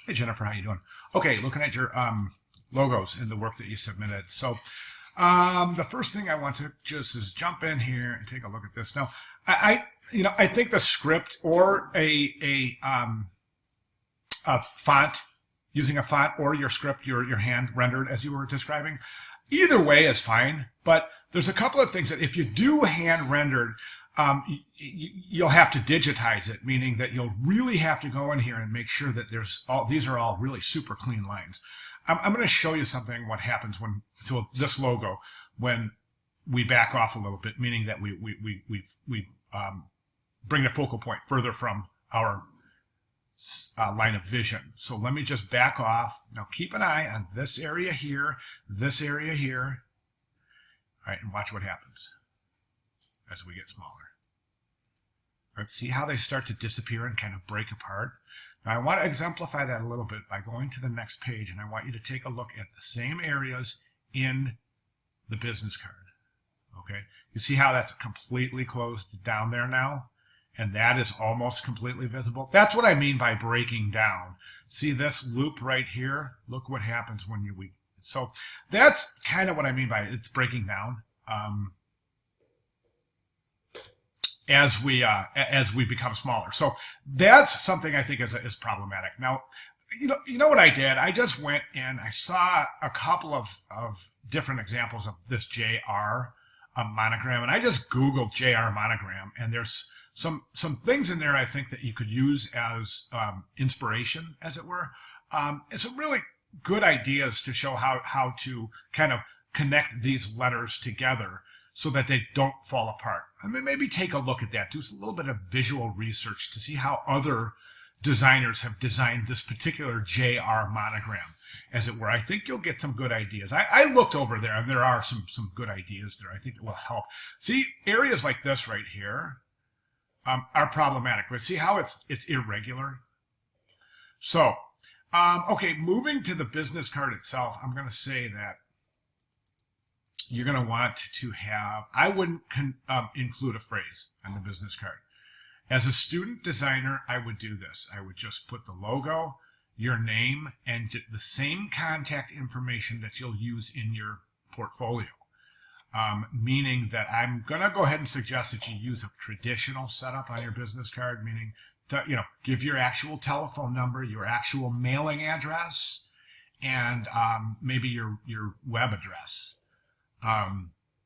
Hey Jennifer, how you doing? Okay, looking at your logos and the work that you submitted. So the first thing I want to just is jump in here and take a look at this. Now, I think the script or a font, using a font or your script, your hand rendered as you were describing, either way is fine. But there's a couple of things that if you do hand rendered, you'll have to digitize it, meaning that you'll really have to go in here and make sure that these are all really super clean lines. I'm going to show you something, what happens to this logo when we back off a little bit, meaning that we bring the focal point further from our line of vision. So let me just back off. Now keep an eye on this area here, this area here. All right, and watch what happens as we get smaller. Let's see how they start to disappear and kind of break apart. Now I want to exemplify that a little bit by going to the next page, and I want you to take a look at the same areas in the business card. Okay, you see how that's completely closed down there now? And that is almost completely visible. That's what I mean by breaking down. See this loop right here? Look what happens when so that's kind of what I mean by it's breaking down. As we become smaller. So that's something I think is problematic. Now, you know what I did? I just went and I saw a couple of different examples of this JR monogram, and I just Googled JR monogram, and there's some things in there I think that you could use as inspiration, as it were. And some really good ideas to show how to kind of connect these letters together so that they don't fall apart. I mean, maybe take a look at that. Do a little bit of visual research to see how other designers have designed this particular JR monogram, as it were. I think you'll get some good ideas. I looked over there, and there are some good ideas there I think that will help. See, areas like this right here are problematic, but see how it's irregular? So, okay, moving to the business card itself, I'm going to say that you're going to want to have, I wouldn't include a phrase on the business card. As a student designer, I would do this. I would just put the logo, your name, and the same contact information that you'll use in your portfolio. Meaning that I'm going to go ahead and suggest that you use a traditional setup on your business card, meaning that, give your actual telephone number, your actual mailing address, and maybe your web address.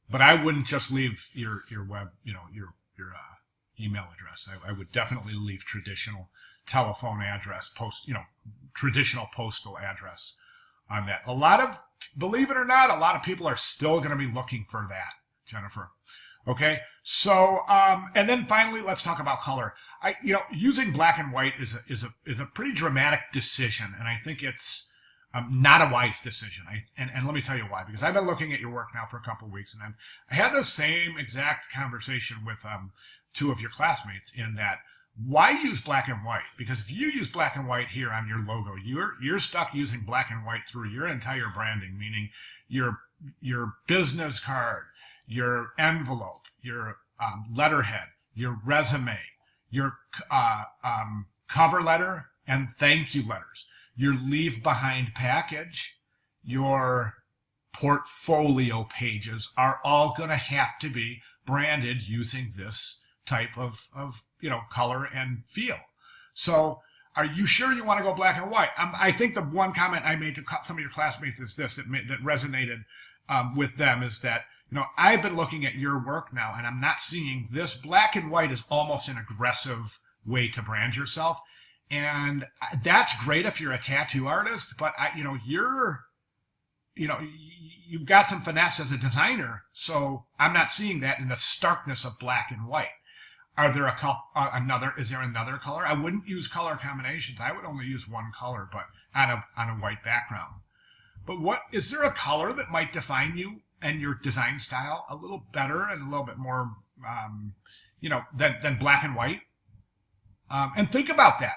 But I wouldn't just leave your web, your email address. I would definitely leave traditional telephone address, traditional postal address on that. Believe it or not, a lot of people are still going to be looking for that, Jennifer. Okay. So, and then finally, let's talk about color. Using black and white is a pretty dramatic decision. And I think it's, not a wise decision. And let me tell you why. Because I've been looking at your work now for a couple of weeks, and I had the same exact conversation with two of your classmates in that, why use black and white? Because if you use black and white here on your logo, you're stuck using black and white through your entire branding, meaning your business card, your envelope, your letterhead, your resume, your cover letter, and thank you letters. Your leave behind package, your portfolio pages are all going to have to be branded using this type of color and feel. So are you sure you want to go black and white? I think the one comment I made to some of your classmates is this, that resonated with them, is that, I've been looking at your work now, and I'm not seeing this. Black and white is almost an aggressive way to brand yourself. And that's great if you're a tattoo artist, but you've got some finesse as a designer. So I'm not seeing that in the starkness of black and white. Is there another color? I wouldn't use color combinations. I would only use one color, but on a white background. But is there a color that might define you and your design style a little better and a little bit more, than black and white? And think about that.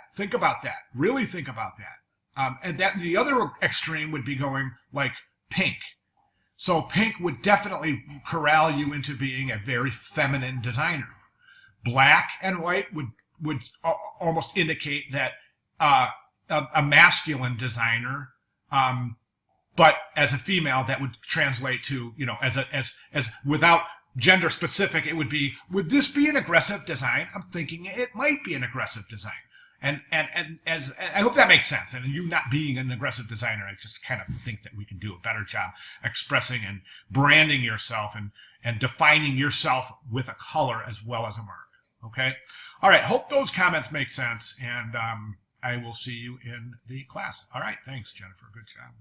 Really think about that. And that the other extreme would be going like pink. So pink would definitely corral you into being a very feminine designer. Black and white would almost indicate that a masculine designer, but as a female, that would translate to, as without gender specific, it would be, would this be an aggressive design? I'm thinking it might be an aggressive design. And as I hope that makes sense. And you not being an aggressive designer, I just kind of think that we can do a better job expressing and branding yourself and defining yourself with a color as well as a mark. Okay. All right. Hope those comments make sense. And I will see you in the class. All right. Thanks, Jennifer. Good job.